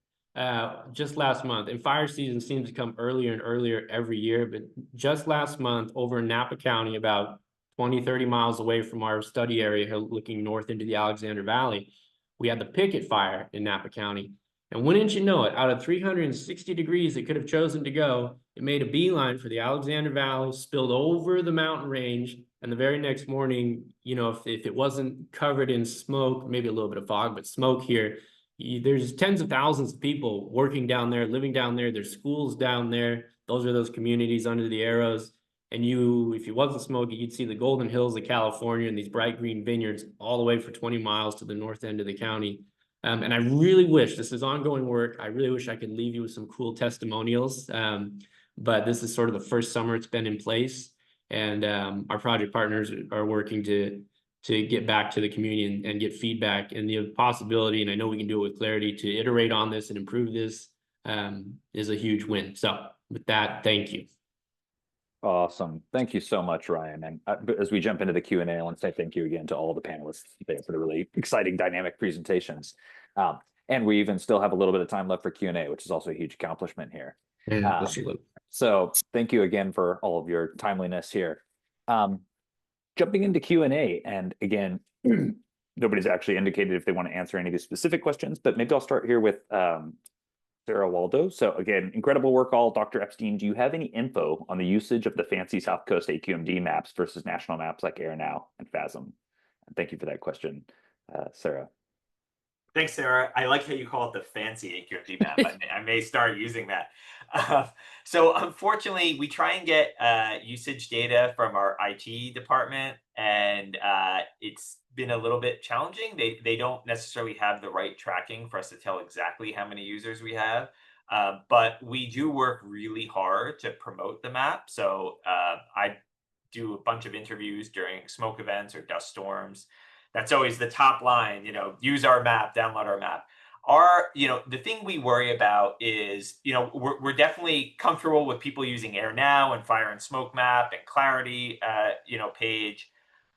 just last month, and fire season seems to come earlier and earlier every year, but just last month over in Napa County, about 20-30 miles away from our study area, looking north into the Alexander Valley, we had the Picket Fire in Napa County. And wouldn't you know it, out of 360 degrees it could have chosen to go, it made a beeline for the Alexander Valley, spilled over the mountain range, and the very next morning, if it wasn't covered in smoke, maybe a little bit of fog, but smoke here, there's tens of thousands of people working down there, living down there. There's schools down there. Those are those communities under the arrows. And if it wasn't smoky, you'd see the Golden Hills of California and these bright green vineyards all the way for 20 miles to the north end of the county. And I really wish, this is ongoing work, I really wish I could leave you with some cool testimonials. But this is sort of the first summer it's been in place. And our project partners are working to get back to the community and get feedback, and the possibility, and I know we can do it with clarity, to iterate on this and improve this is a huge win. So with that, thank you. Awesome. Thank you so much, Ryan. And as we jump into the Q&A, I want to say thank you again to all the panelists today for the really exciting, dynamic presentations. And we even still have a little bit of time left for Q&A, which is also a huge accomplishment here. Yeah, absolutely. So thank you again for all of your timeliness here. Jumping into Q&A, and again, nobody's actually indicated if they want to answer any of these specific questions, but maybe I'll start here with Sarah Waldo. So again, incredible work all. Dr. Epstein, do you have any info on the usage of the fancy South Coast AQMD maps versus national maps like AirNow and FASM? And thank you for that question, Sarah. Thanks, Sarah. I like how you call it the fancy AQMD map. I may start using that. So unfortunately, we try and get usage data from our IT department, and it's been a little bit challenging. They don't necessarily have the right tracking for us to tell exactly how many users we have. But we do work really hard to promote the map. So I do a bunch of interviews during smoke events or dust storms. That's always the top line, use our map, download our map. The thing we worry about is, we're definitely comfortable with people using AirNow and Fire and Smoke Map and Clarity, page,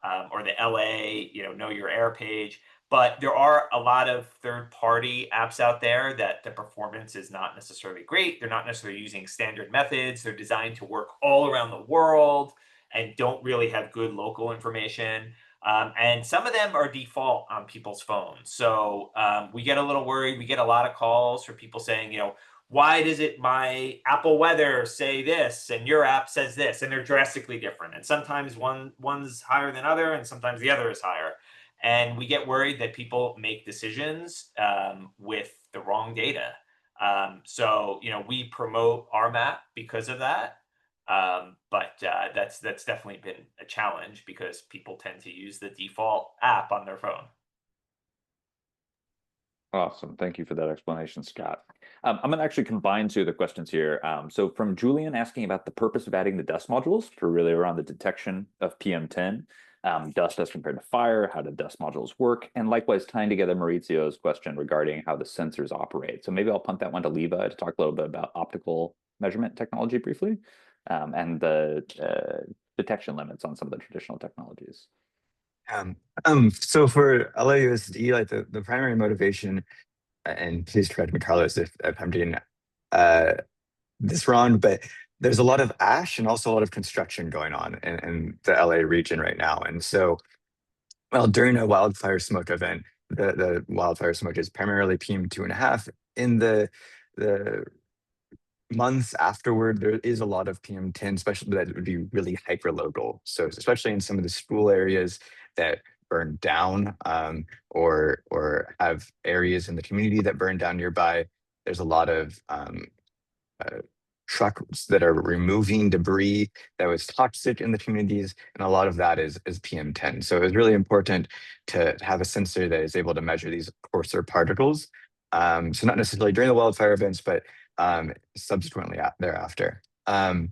or the LA, Know Your Air page. But there are a lot of third-party apps out there that the performance is not necessarily great. They're not necessarily using standard methods. They're designed to work all around the world and don't really have good local information. And some of them are default on people's phones. So we get a little worried. We get a lot of calls for people saying, why does my Apple Weather say this and your app says this? And they're drastically different. And sometimes one's higher than other, and sometimes the other is higher. And we get worried that people make decisions with the wrong data. So we promote our map because of that. But that's definitely been a challenge because people tend to use the default app on their phone. Awesome. Thank you for that explanation, Scott. I'm going to actually combine two of the questions here. So from Julian asking about the purpose of adding the dust modules for really around the detection of PM10, dust as compared to fire, how do dust modules work? And likewise tying together Maurizio's question regarding how the sensors operate. So maybe I'll punt that one to Levi to talk a little bit about optical measurement technology briefly. And the detection limits on some of the traditional technologies. So for LAUSD, like the primary motivation, and please correct me, Carlos, if I'm doing this wrong, but there's a lot of ash and also a lot of construction going on in the LA region right now. And so, well, during a wildfire smoke event, the wildfire smoke is primarily PM2.5. In the months afterward, there is a lot of PM10, especially that would be really hyperlocal. So especially in some of the school areas that burn down, or have areas in the community that burn down nearby, there's a lot of trucks that are removing debris that was toxic in the communities, and a lot of that is PM10. So it's really important to have a sensor that is able to measure these coarser particles. So not necessarily during the wildfire events, but subsequently thereafter. In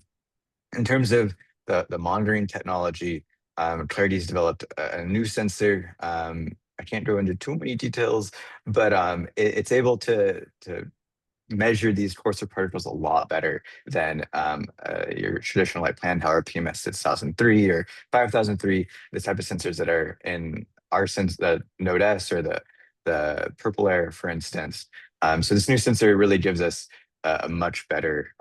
terms of the monitoring technology, Clarity's developed a new sensor. I can't go into too many details, but it's able to measure these coarser particles a lot better than your traditional like plan power PMS 6003 or 5003, the type of sensors that are in our sense, the Node S or the Purple Air, for instance. So this new sensor really gives us a much better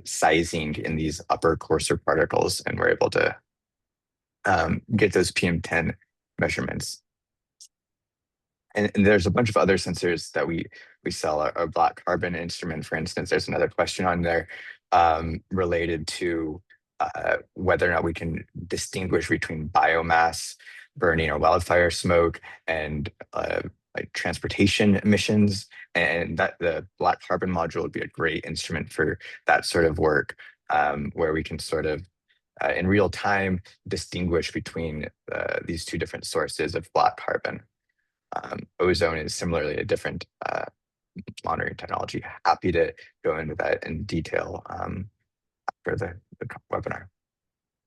sizing in these upper coarser particles, and we're able to get those PM10 measurements. And there's a bunch of other sensors that we sell. Our black carbon instrument, for instance, there's another question on there related to whether or not we can distinguish between biomass burning or wildfire smoke and like transportation emissions, and that the black carbon module would be a great instrument for that sort of work, where we can sort of in real time distinguish between these two different sources of black carbon. Ozone is similarly a different monitoring technology. Happy to go into that in detail after the webinar.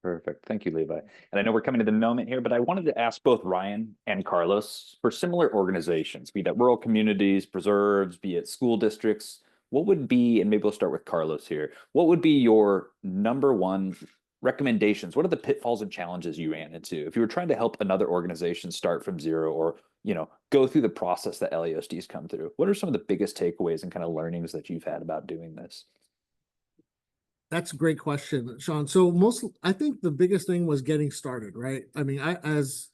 Perfect. Thank you, Levi. And I know we're coming to the moment here, but I wanted to ask both Ryan and Carlos, for similar organizations, be that rural communities, preserves, be it school districts, what would be, and maybe we'll start with Carlos here, what would be your number one recommendations, what are the pitfalls and challenges you ran into if you were trying to help another organization start from zero, or go through the process that LAOSDs come through? What are some of the biggest takeaways and kind of learnings that you've had about doing this? That's a great question, Sean. So I think the biggest thing was getting started, right? I mean, as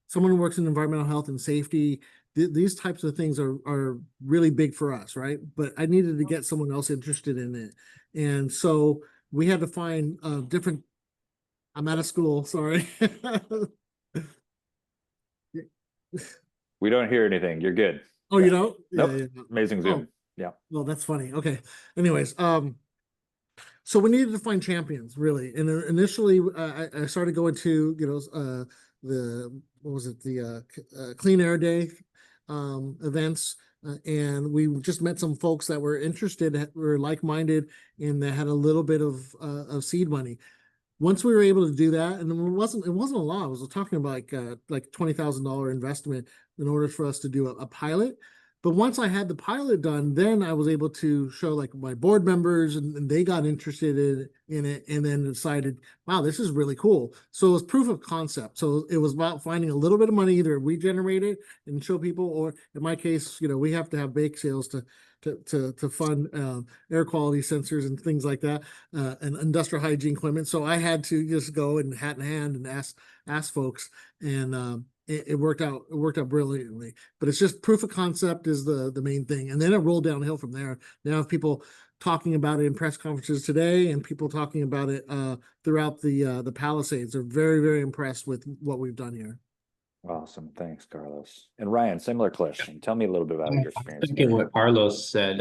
someone who works in environmental health and safety, these types of things are really big for us, right? But I needed to get someone else interested in it. And so we had to find different, I'm out of school, sorry. We don't hear anything. You're good. Oh, Yeah. you don't? Nope. Yeah. Amazing Zoom. Oh, Yeah. well, that's funny. Okay. Anyways, so we needed to find champions, really. And initially, I started going to, what was it, the Clean Air Day events. And we just met some folks that were interested, were like-minded, and that had a little bit of seed money. Once we were able to do that, and it wasn't a lot. I was talking about like $20,000 investment in order for us to do a pilot. But once I had the pilot done, then I was able to show like my board members, and they got interested in it, and then decided, wow, this is really cool. So it was proof of concept. So it was about finding a little bit of money, either we generate it and show people, or in my case, we have to have bake sales to fund air quality sensors and things like that, and industrial hygiene equipment. So I had to just go and hat in hand and ask folks, and it worked out. It worked out brilliantly. But it's just proof of concept is the main thing, and then it rolled downhill from there. Now I have people talking about it in press conferences today, and people talking about it throughout the Palisades. They're very, very impressed with what we've done here. Awesome. Thanks, Carlos. And Ryan, similar question. Tell me a little bit about your experience. Thinking what Carlos said,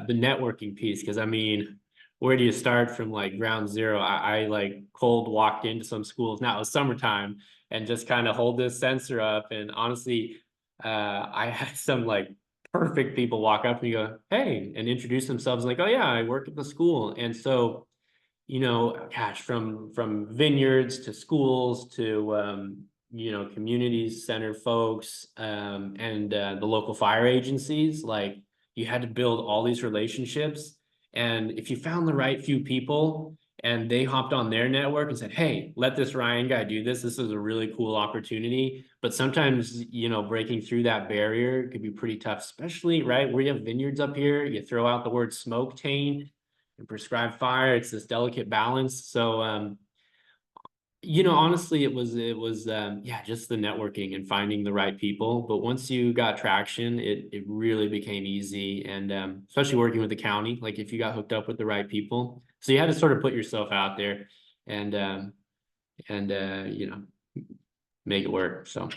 the networking piece, because I mean, where do you start from like ground zero? I like cold walked into some schools. Now it was summertime, and just kind of hold this sensor up. And honestly, I had some like perfect people walk up and go, "Hey," and introduce themselves like, "Oh yeah, I work at the school." And so, gosh, from vineyards to schools to community center folks, and the local fire agencies, like you had to build all these relationships. And if you found the right few people and they hopped on their network and said, "Hey, let this Ryan guy do this. This is a really cool opportunity." But sometimes, breaking through that barrier could be pretty tough, especially right where you have vineyards up here. You throw out the word smoke taint and prescribed fire. It's this delicate balance. So, honestly, it was just the networking and finding the right people. But once you got traction, it really became easy. And especially working with the county, like if you got hooked up with the right people, so you had to sort of put yourself out there and make it work. So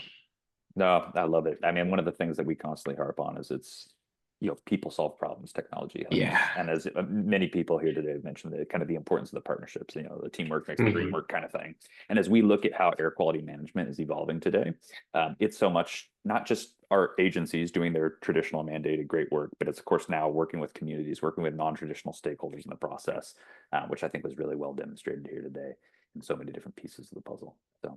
No, I love it. I mean, one of the things that we constantly harp on is it's, people solve problems, technology helps. Yeah. And as many people here today have mentioned, the kind of the importance of the partnerships, the teamwork makes the dream work kind of thing. And as we look at how air quality management is evolving today, it's so much not just our agencies doing their traditional mandated great work, but it's of course now working with communities, working with non-traditional stakeholders in the process, which I think was really well demonstrated here today in so many different pieces of the puzzle. So.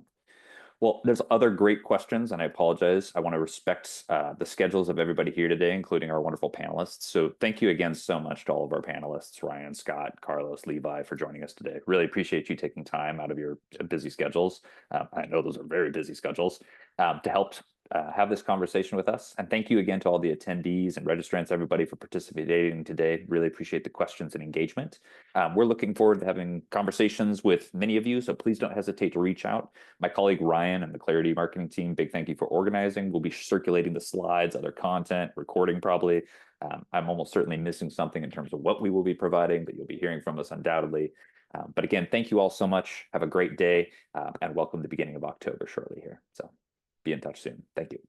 Well, there's other great questions, and I apologize. I want to respect the schedules of everybody here today, including our wonderful panelists. So thank you again so much to all of our panelists, Ryan, Scott, Carlos, Levi, for joining us today. Really appreciate you taking time out of your busy schedules. I know those are very busy schedules to help have this conversation with us. And thank you again to all the attendees and registrants, everybody, for participating today. Really appreciate the questions and engagement. We're looking forward to having conversations with many of you, so please don't hesitate to reach out. My colleague Ryan and the Clarity marketing team, big thank you for organizing. We'll be circulating the slides, other content, recording probably. I'm almost certainly missing something in terms of what we will be providing, but you'll be hearing from us undoubtedly. But again, thank you all so much. Have a great day, and welcome to the beginning of October shortly here. So be in touch soon. Thank you.